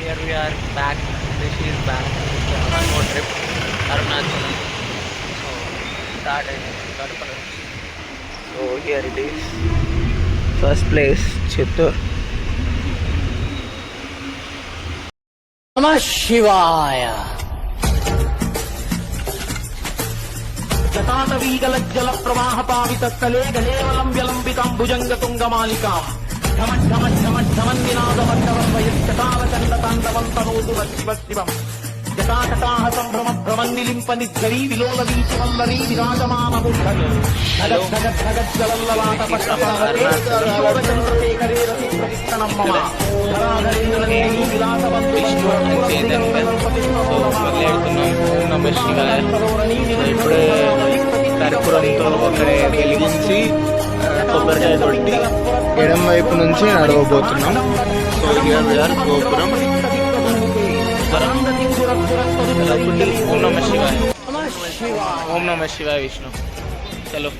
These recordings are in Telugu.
here we are back. Rishi is back. One more trip. Arunachal. So started. So here it is. First place, Chittur. Namah Shivaya. जटाटवीगलज्जल प्रवाह पावित स्थले गलेवलंब्यलंबिकां भुजंगतुंगमालिकां ढमढमढमढमन्निनादमण्डवयश्चटारचण्डताण्डवं तनोतु शिवं जटाकटाः सम्भ्रमभ्रमन्निलिम्पनिद्गरी विलोलवीचिवल्लरी विराजमानमुद्धरे धगद्धगद्धगज्जलल्ललाटपट्टपावते किशोरचन्द्रशेखरे रतिप्रतिष्ठनं मम धराधरेन्द्रनेमी विलासवन्तु ఇప్పుడే కర్పూరంతో ఒకడే వెలిగించి కొబ్బరికాయ తొట్టి ఎడం వైపు నుంచి నడవబోతున్నాం. సో హియర్ వి ఆర్ గోపురం. ఓం నమ శివాయ. ఓం నమ శివాయ విష్ణు. చలో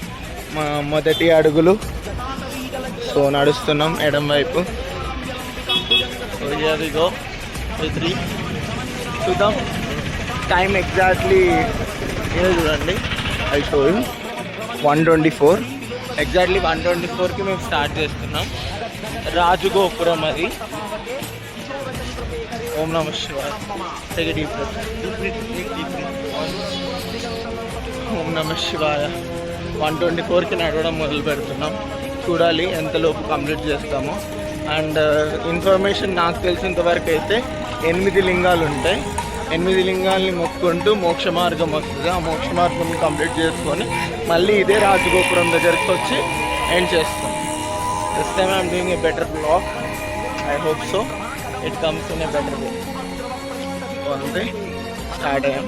మా మొదటి అడుగులు. సో నడుస్తున్నాం ఎడం వైపు. So here we go. 3 చూద్దాం టైం ఎగ్జాక్ట్లీ చూడండి. ఐ షో యూ 124 ఎగ్జాక్ట్లీ 124కి మేము స్టార్ట్ చేస్తున్నాం. రాజగోపురం అది. ఓం నమ శివాయ. ఓం నమ శివాయ. 124కి నడవడం మొదలు పెడుతున్నాం. చూడాలి ఎంతలోపు కంప్లీట్ చేస్తామో. అండ్ ఇన్ఫర్మేషన్ నాకు తెలిసినంత వరకు అయితే 8 లింగాలు ఉంటాయి. 8 లింగాల్ని మొక్కుంటూ మోక్ష మార్గం వస్తుంది. ఆ మోక్ష మార్గం కంప్లీట్ చేసుకొని మళ్ళీ ఇదే రాజగోపురం దగ్గరికి వచ్చి ఎండ్ చేస్తాం. This time I'm doing a better blog. I hope so it comes in a better way. అంతే స్టార్ట్ అయ్యాం.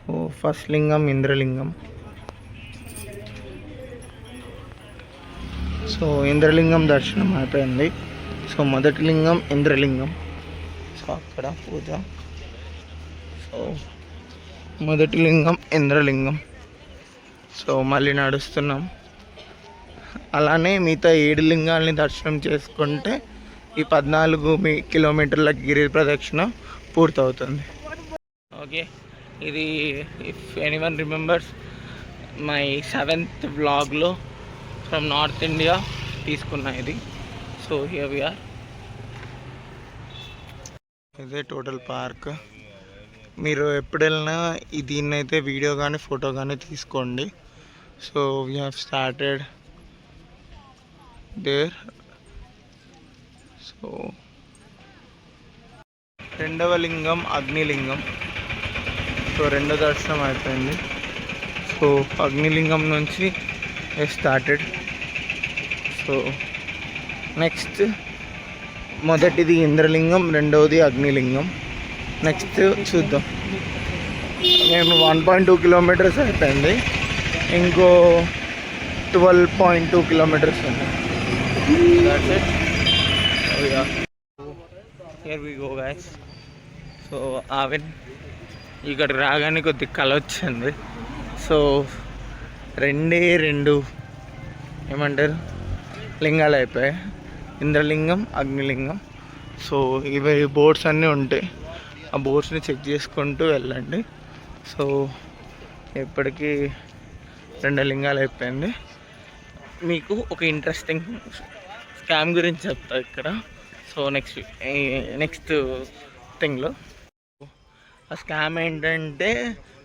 సో ఫస్ట్ లింగం ఇంద్రలింగం. సో ఇంద్రలింగం దర్శనం అయిపోయింది. సో మొదటి లింగం ఇంద్రలింగం. సో అక్కడ పూజ. సో మొదటి లింగం ఇంద్రలింగం. సో మళ్ళీ నడుస్తున్నాం. అలానే మిగతా 7 లింగాల్ని దర్శనం చేసుకుంటే ఈ 14 కిలోమీటర్ల గిరి ప్రదక్షిణ పూర్తవుతుంది. ఓకే, ఇది if anyone remembers my 7th వ్లాగ్లో ఫ్రమ్ నార్త్ ఇండియా తీసుకున్న ఇది. So here we are. ఇదే టోటల్ పార్క్. మీరు ఎప్పుడు వెళ్ళినా దీన్నైతే వీడియో కానీ ఫోటో కానీ తీసుకోండి. So we have started there. So రెండవ లింగం అగ్నిలింగం. సో రెండో దర్శనం అయిపోయింది. సో అగ్నిలింగం నుంచి స్టార్టెడ్. సో నెక్స్ట్ మొదటిది ఇంద్రలింగం, రెండవది అగ్నిలింగం. నెక్స్ట్ చూద్దాం. మేము 1.2 కిలోమీటర్స్ అయిపోయింది. ఇంకో 12.2 కిలోమీటర్స్ ఉంది. That's it. Here we go guys. So ఆవిన్ ఇక్కడ రాగానే కొద్దిగా కళ వచ్చింది. సో 2 ఏమంటారు లింగాలు అయిపోయాయి. ఇంద్రలింగం, అగ్నిలింగం. సో ఇవి బోర్డ్స్ అన్నీ ఉంటాయి. ఆ బోర్డ్స్ని చెక్ చేసుకుంటూ వెళ్ళండి. సో ఇప్పటికీ 2 లింగాలు అయిపోయింది. మీకు ఒక ఇంట్రెస్టింగ్ స్కామ్ గురించి చెప్తా ఇక్కడ. సో నెక్స్ట్ థింగ్లో ఆ స్కామ్ ఏంటంటే,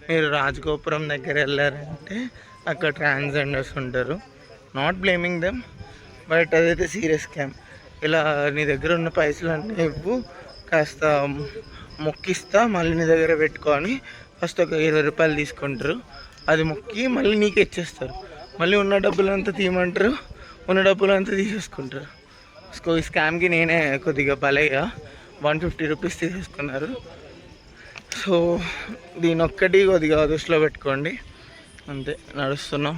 మీరు రాజగోపురం దగ్గర వెళ్ళారంటే అక్కడ ట్రాన్స్జెండర్స్ ఉంటారు. నాట్ బ్లేమింగ్ దెమ్, బట్ అదైతే సీరియస్ స్కామ్. ఇలా నీ దగ్గర ఉన్న పైసలన్నీ ఇవ్వు, కాస్త మొక్కిస్తా, మళ్ళీ నీ దగ్గర పెట్టుకొని ఫస్ట్ ఒక 20 రూపాయలు తీసుకుంటారు. అది మొక్కి మళ్ళీ నీకు ఇచ్చేస్తారు. మళ్ళీ ఉన్న డబ్బులంతా తీయమంటారు, ఉన్న డబ్బులంతా తీసేసుకుంటారు. సో ఈ స్కామ్కి నేనే కొద్దిగా బలయ్యా. 150 రూపీస్ తీసేసుకున్నారు. సో దీనొక్కటి కొద్దిగా దృష్టిలో పెట్టుకోండి. అంతే, నడుస్తున్నాం.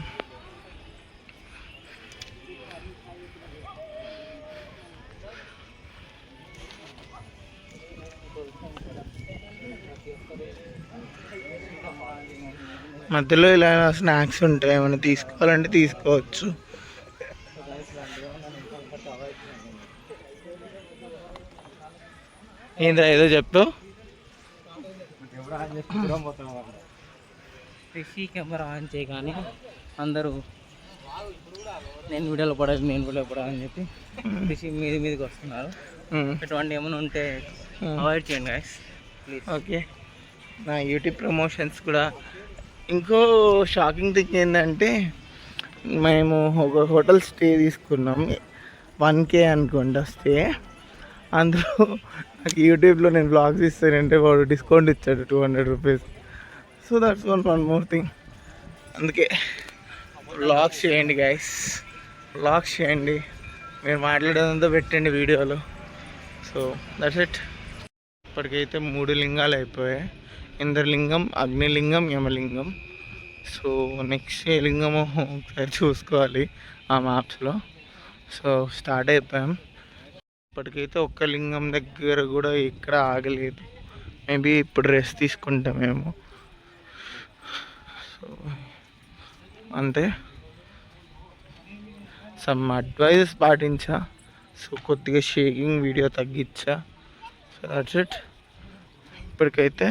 మధ్యలో ఇలా స్నాక్స్ ఉంటాయి, ఏమైనా తీసుకోవాలంటే తీసుకోవచ్చు. ఏంద్రా ఏదో చెప్పు. రిషి కెమెరా ఆన్ చేయగానే అందరూ నేను వీడియోలో పడాలని చెప్పి రిషి మీదకి వస్తున్నారు. ఎటువంటి ఏమైనా ఉంటే అవాయిడ్ చేయండి గైస్ ప్లీజ్. ఓకే, నా యూట్యూబ్ ప్రమోషన్స్ కూడా. ఇంకో షాకింగ్ థింగ్ ఏంటంటే మేము ఒక హోటల్ స్టే తీసుకున్నాం, 1K అనుకోండి స్టే. అందులో నాకు యూట్యూబ్లో నేను బ్లాగ్స్ ఇస్తానంటే వాడు డిస్కౌంట్ ఇచ్చాడు 200 rupees. So that's one more thing. అందుకే బ్లాగ్స్ చేయండి గైస్, బ్లాగ్స్ చేయండి, మీరు మాట్లాడేదంతా పెట్టండి వీడియోలో. So that's it. ఇప్పటికైతే 3 లింగాలు అయిపోయాయి, ఇంద్రలింగం, అగ్నిలింగం, యమలింగం. సో నెక్స్ట్ ఏ లింగమో ఒకసారి చూసుకోవాలి ఆ మ్యాప్స్లో. సో స్టార్ట్ అయిపోయాం. ఇప్పటికైతే ఒక్క లింగం దగ్గర కూడా ఇక్కడ ఆగలేదు, మేబీ ఇప్పుడు రెస్ట్ తీసుకుంటామేమో. సో అంతే, సమ్ అడ్వైజెస్ పాటించా. సో కొద్దిగా షేకింగ్ వీడియో తగ్గించా. So that's it. ఇప్పటికైతే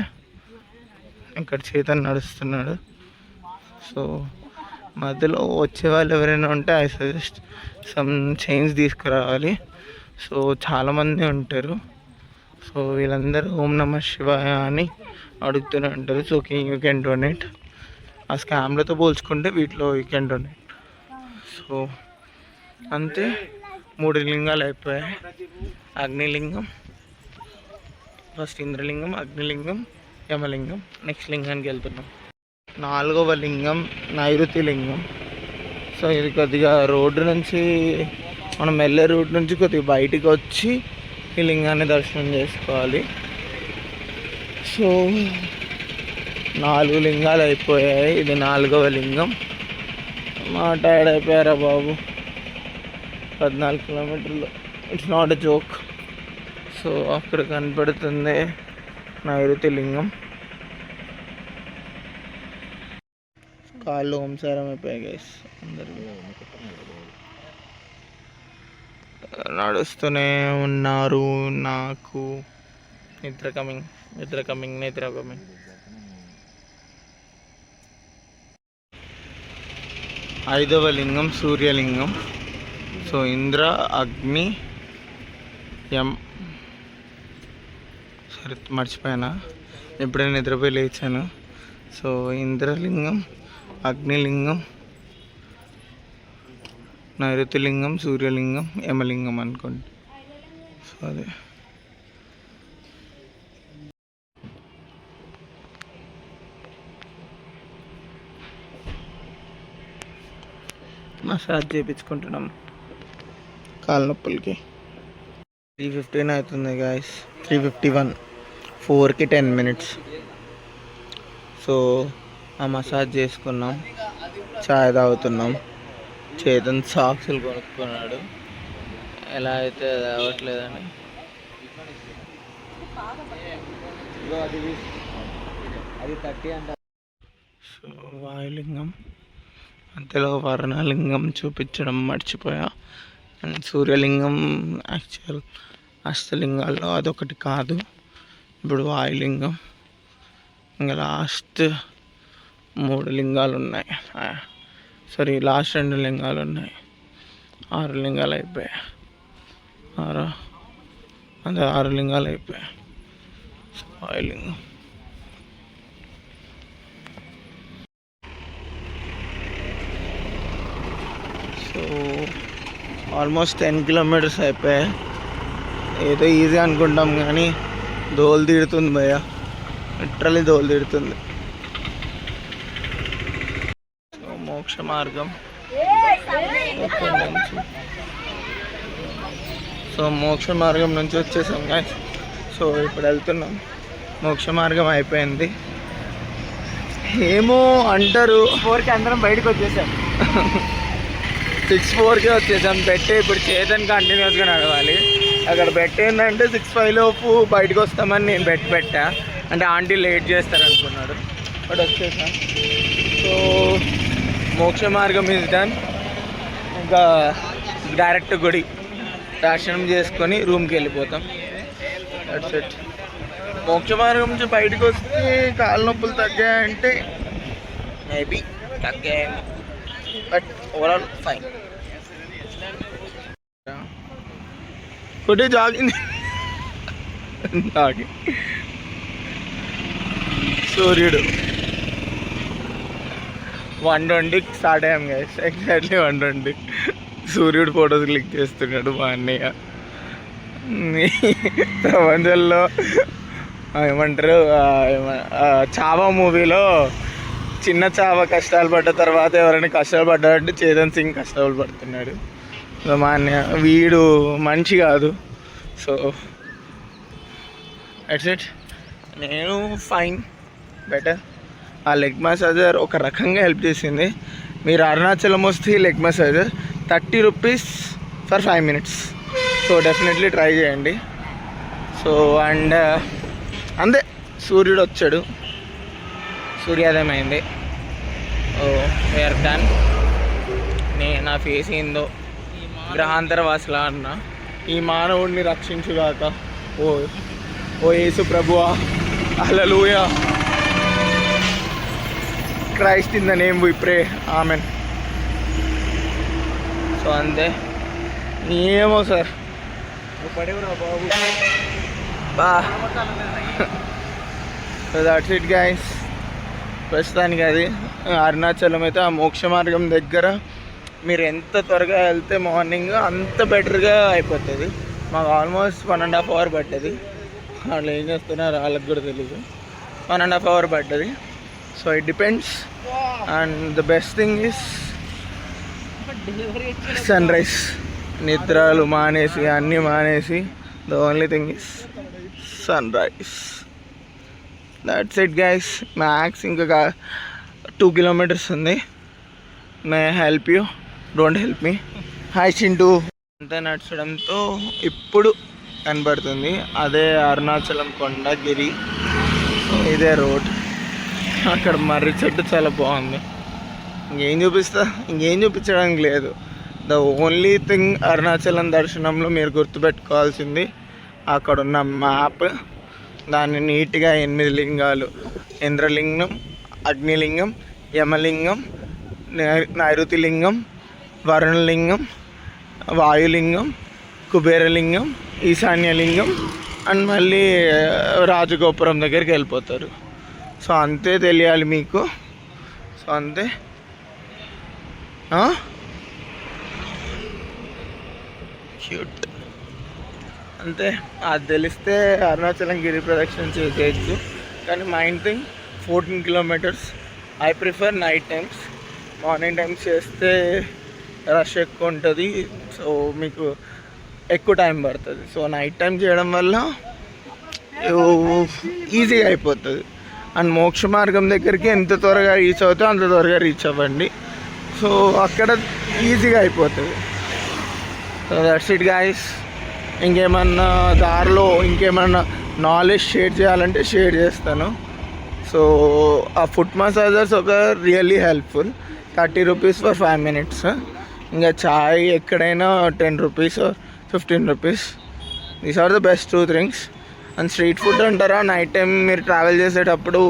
ఇక్కడ చేతన్ నడుస్తున్నాడు. సో మధ్యలో వచ్చే వాళ్ళు ఎవరైనా ఉంటే ఐ సజెస్ట్ సమ్ చేంజ్ తీసుకురావాలి. సో చాలామంది ఉంటారు. సో వీళ్ళందరూ ఓం నమః శివాయ అని అడుగుతూనే ఉంటారు. So you can donate. ఆ స్కామ్లతో పోల్చుకుంటే వీటిలో యూ కెన్ డొనేట్. సో అంతే, 3 లింగాలు అయిపోయాయి. అగ్నిలింగం ఫస్ట్, ఇంద్రలింగం, అగ్నిలింగం, యమలింగం. నెక్స్ట్ లింగానికి వెళ్తున్నాం. 4వ లింగం నైరుతి లింగం. సో ఇది కొద్దిగా రోడ్డు నుంచి మనం వెళ్ళే రూట్ నుంచి కొద్దిగా బయటికి వచ్చి ఈ లింగాన్ని దర్శనం చేసుకోవాలి. సో 4 లింగాలు అయిపోయాయి, ఇది 4వ లింగం. మా టైర్డ్ అయిపోయారా బాబు, 14 కిలోమీటర్లు. It's not a joke. So అక్కడ కనపడుతుంది నైరుతి లింగం. కాళ్ళు ఓంసారం అయిపోయాయి గైస్ అందరికీ. నడుస్తూనే ఉన్నారు. నాకు నిద్ర కమింగ్. 5వ లింగం సూర్యలింగం. సో ఇంద్ర, అగ్ని, యం. సరే మర్చిపోయానా, ఎప్పుడైనా నిద్రపోయి లేచాను. సో ఇంద్రలింగం, అగ్నిలింగం, నైరుతిలింగం, సూర్యలింగం, యమలింగం అనుకోండి. సో అదే. మసాజ్ చేయించుకుంటున్నాం కాళ్ళ నొప్పులకి. 3:15 అవుతుంది గాయస్, 3:51, 4కి 10 minutes. సో ఆ మసాజ్ చేసుకున్నాం, చాయ్ తాగుతున్నాం. చేతన్ సాక్సులు కొనుక్కున్నాడు, ఎలా అయితే అది అవ్వట్లేదని. సో వాయులింగం, అంతలో వర్ణలింగం చూపించడం మర్చిపోయా. అండ్ సూర్యలింగం యాక్చువల్ అష్టలింగాల్లో అదొకటి కాదు. ఇప్పుడు వాయులింగం. ఇంకా లాస్ట్ 3 లింగాలు ఉన్నాయి, సారీ లాస్ట్ 2 లింగాలు ఉన్నాయి. 6 లింగాలు అయిపోయాయి. 6 లింగాలు అయిపోయాయి. వాయులింగం. సో ఆల్మోస్ట్ 10 kilometers అయిపోయాయి. ఏదో ఈజీ అనుకుంటాం కానీ దోలు తీరుతుంది భయ్య, లిటరలీ దోలు తీరుతుంది. సో మోక్ష మార్గం. సో మోక్ష మార్గం నుంచి వచ్చేసాం గాయ్స్. సో ఇప్పుడు వెళ్తున్నాం, మోక్ష మార్గం అయిపోయింది. ఏమో అంటారు 4కి అందరం బయటకు వచ్చేసాం. 6:04కి వచ్చేసాం. పెట్టే ఇప్పుడు చేతన్ కంటిన్యూస్గా నడవాలి. అక్కడ పెట్టిందంటే 6:05 లోపు బయటకు వస్తామని నేను పెట్టా. అంటే ఆంటీ లేట్ చేస్తారు అనుకున్నాడు, బట్ వచ్చేసాం. సో మోక్ష మార్గం ఈజ్ డన్. ఇంకా డైరెక్ట్ గుడి. దర్శనం చేసుకొని రూమ్కి వెళ్ళిపోతాం. That's it. మోక్ష మార్గం నుంచి బయటకు వస్తే కాళ్ళ నొప్పులు తగ్గాయంటే మేబీ తగ్గాయేమో, బట్ ఓవరాల్ ఫైన్. కొద్దిగా జాగింగ్ సూర్యుడు 1:20 స్టార్ట్ అయ్యాం గైస్. ఎగ్జాక్ట్లీ 1:20 సూర్యుడు ఫొటోస్ క్లిక్ చేస్తున్నాడు మా అన్నయ్య. ప్రపంచంలో ఏమంటారు, చావా మూవీలో చిన్న చావా కష్టాలు పడ్డ తర్వాత ఎవరైనా కష్టాలు పడ్డారంటే చేతన్ సింగ్ కష్టాలు పడుతున్నాడు. సో మా అన్నయ్య వీడు మనిషి కాదు. So that's it. నేను ఫైన్, బెటర్. ఆ లెగ్ మసాజర్ ఒక రకంగా హెల్ప్ చేసింది. మీరు అరుణాచలం వస్తే leg massager 30 rupees for 5 minutes. So definitely try చేయండి. సో అండ్ అంతే, సూర్యుడు వచ్చాడు, సూర్యోదయం అయింది. ఓ వేర్ డన్. నా ఫేస్ ఏందో గ్రహాంతర వాసులా అన్న, ఈ మానవుడిని రక్షించుగాక ఓ యేసు ప్రభువా, hallelujah, Christ in the name we pray, amen. So అంతే. ఏమో సార్ బా. So that's it guys. ప్రస్తుతానికి అది అరుణాచలం అయితే ఆ మోక్ష మార్గం దగ్గర మీరు ఎంత త్వరగా వెళ్తే మార్నింగ్ అంత బెటర్గా అయిపోతుంది. మాకు ఆల్మోస్ట్ 1.5 hours పడ్డది. వాళ్ళు ఏం చేస్తున్నారు వాళ్ళకి కూడా తెలీదు. 1.5 hours పడ్డది. So it depends. And the best thing is sunrise. నిద్రలు మానేసి అన్నీ మానేసి the only thing is sunrise. That's it guys. Max ఇంకా 2 kilometers ఉంది. May help you, don't help me. Hi Chintu. అంతా నడచడంతో ఇప్పుడు కనబడుతుంది అదే అరుణాచలం కొండగిరి. ఇదే రోడ్. అక్కడ మర్రి చెట్టు చాలా బాగుంది. ఇంకేం చూపించడానికి లేదు. ద ఓన్లీ థింగ్ అరుణాచలం దర్శనంలో మీరు గుర్తుపెట్టుకోవాల్సింది అక్కడున్న మ్యాప్. దాన్ని నీట్గా 8 లింగాలు, ఇంద్రలింగం, అగ్నిలింగం, యమలింగం, నైరుతిలింగం, వరుణలింగం, వాయులింగం, కుబేరలింగం, ఈశాన్యలింగం అండ్ మళ్ళీ రాజగోపురం దగ్గరికి వెళ్ళిపోతారు. సో అంతే తెలియాలి మీకు. సో అంతే. క్యూట్. అంతే. అది తెలిస్తే అరుణాచలం గిరి ప్రదక్షిణ చేసేయచ్చు. కానీ main thing 14 kilometers. I prefer night times. Morning times చేస్తే రష్ ఎక్కువ ఉంటుంది. సో మీకు ఎక్కువ టైం పడుతుంది. సో నైట్ టైం చేయడం వల్ల ఈజీగా అయిపోతుంది. అండ్ మోక్ష మార్గం దగ్గరికి ఎంత త్వరగా రీచ్ అవుతే అంత త్వరగా రీచ్ అవ్వండి. సో అక్కడ ఈజీగా అయిపోతుంది. So that's it guys. ఇంకేమన్నా దారిలో ఇంకేమన్నా నాలెడ్జ్ షేర్ చేయాలంటే షేర్ చేస్తాను. సో ఆ ఫుట్ మసాజర్స్ ఒక really helpful. 30 rupees for 5 minutes. ఇంకా చాయ్ ఎక్కడైనా 10 rupees or 15 rupees. These are the best 2 things. And street food అంటారా, నైట్ టైం మీరు ట్రావెల్ చేసేటప్పుడు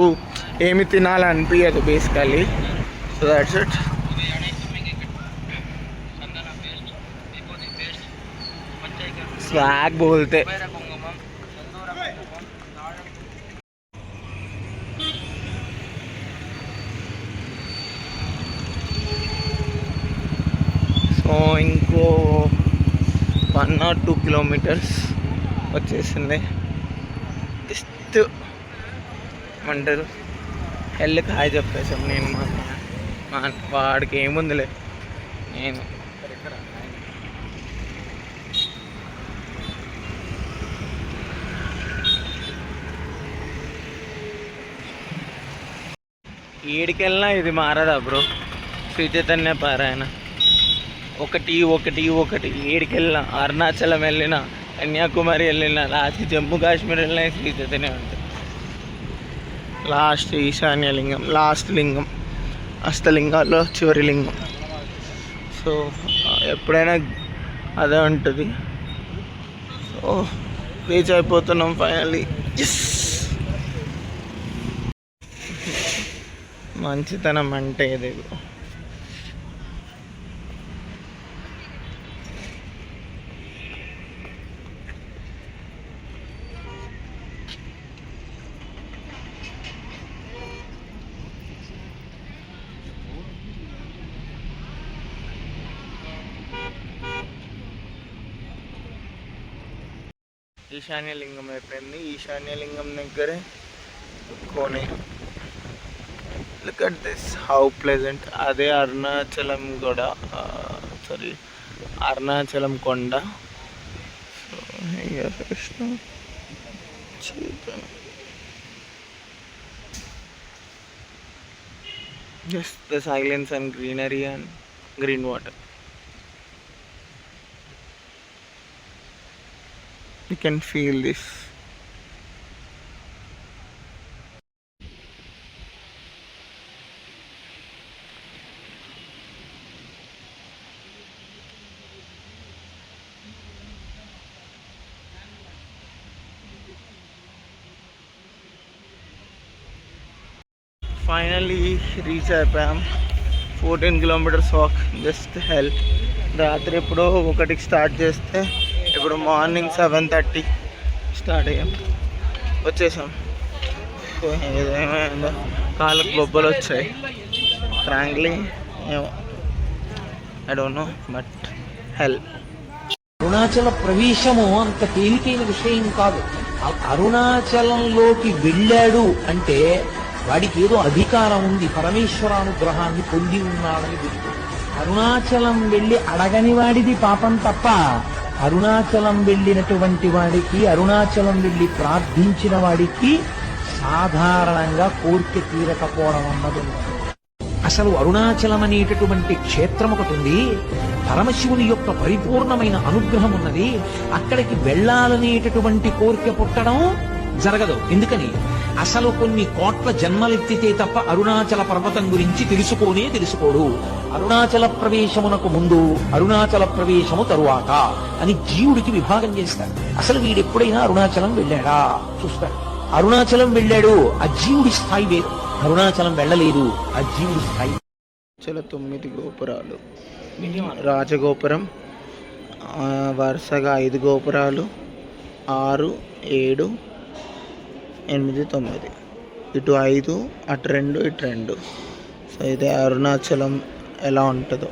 ఏమి తినాలనిపించదు basically. So that's it. Swag బోల్తే సో ఇంకో 1 or 2 kilometers వచ్చేసింది. జస్ట్ ఏమంటారు హెల్కి హాయ్ చెప్పేసాం. నేను మా వాడికి ఏముందిలే, నేను ఏడికెళ్ళినా ఇది మారదా బ్రో. శ్రీ చైతన్య పారాయణ ఒకటి ఏడికెళ్ళినా, అరుణాచలం వెళ్ళినా, కన్యాకుమారి వెళ్ళినా, లాస్ట్ జమ్మూ కాశ్మీర్ వెళ్ళినా శ్రీ చైతన్య ఉంటుంది. లాస్ట్ ఈశాన్య లింగం, లాస్ట్ లింగం, అష్టలింగాల్లో చివరి లింగం. సో ఎప్పుడైనా అదే ఉంటుంది. సో రీచ్ అయిపోతున్నాం ఫైనల్లీ. మంచితనం అంటే ఇది. ఈశాన్యలింగం అయిపోయింది. ఈశాన్యలింగం దగ్గరే కోనేరు. Look at this, how pleasant. అదే అరుణాచలం కూడా, సారీ అరుణాచలం కొండ. So Krishna just the silence and greenery and green water. You can feel this. Finally reach అయిపోయాం. 14 kilometers walk, just hell. రాత్రి ఎప్పుడో 1కి స్టార్ట్ చేస్తే ఇప్పుడు మార్నింగ్ 7:30 స్టార్ట్ అయ్యాం, వచ్చేసాం. ఏదేమైందో కాళ్ళకు బొబ్బలు వచ్చాయి. ఫ్రాంక్లీ ఏమో, I don't know, but well. Arunachal ప్రవేశము అంత తేలికైన విషయం కాదు. అరుణాచలంలోకి వెళ్ళాడు అంటే వాడికి ఏదో అధికారం ఉంది, పరమేశ్వరానుగ్రహాన్ని పొంది ఉన్నాడని గుర్తు. అరుణాచలం వెళ్ళి అడగని వాడిది పాపం తప్ప, అరుణాచలం వెళ్ళినటువంటి వాడికి, అరుణాచలం వెళ్ళి ప్రార్థించిన వాడికి సాధారణంగా కోరిక తీరకపోవడం అన్నది. అసలు అరుణాచలం అనేటటువంటి క్షేత్రం ఒకటి ఉంది, పరమశివుని యొక్క పరిపూర్ణమైన అనుగ్రహం ఉన్నది. అక్కడికి వెళ్ళాలనేటటువంటి కోరిక పుట్టడం జరగదు. ఎందుకని? అసలు కొన్ని కోట్ల జన్మలెత్తితే తప్ప అరుణాచల పర్వతం గురించి తెలుసుకోడు. అరుణాచల ప్రవేశమునకు ముందు, అరుణాచల ప్రవేశము తరువాత అని జీవుడికి విభాగం చేస్తారు. అసలు వీడెప్పుడైనా అరుణాచలం వెళ్ళాడా చూస్తాడు. అరుణాచలం వెళ్ళాడు, ఆ జీవుడి స్థాయి వేరు. అరుణాచలం వెళ్ళలేదు, ఆ జీవుడి స్థాయి. 9 గోపురాలు, రాజగోపురం వరుసగా 5 గోపురాలు, 6, 7, 8, 9, ఇటు 5, అటు 2, ఇటు 2. సో ఇదే అరుణాచలం ఎలా ఉంటుందో.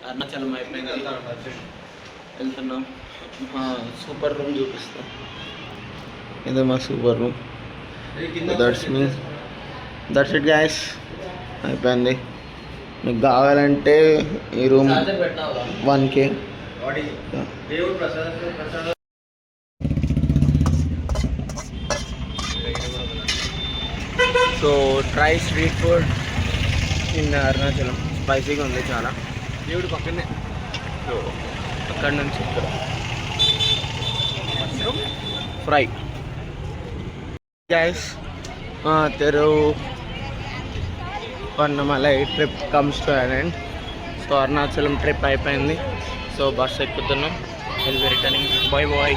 అరుణాచలం అయిపోయింది, వెళ్తున్నాం. సూపర్ రూమ్ చూపిస్తాం. ఇదే మా super room. That's it guys, అయిపోయింది. మీకు కావాలంటే ఈ room 1K. So try street food in Arunachalam. స్పైసీగా ఉంది చాలా. దేవుడు పక్కనే, సో అక్కడ నుంచి ఇక్కడ fry. Guys, Tiruvannamalai trip comes to an end. So Arunachalam trip అయిపోయింది. సో బస్ ఎక్కుతున్నాం. Will be returning. Bye bye.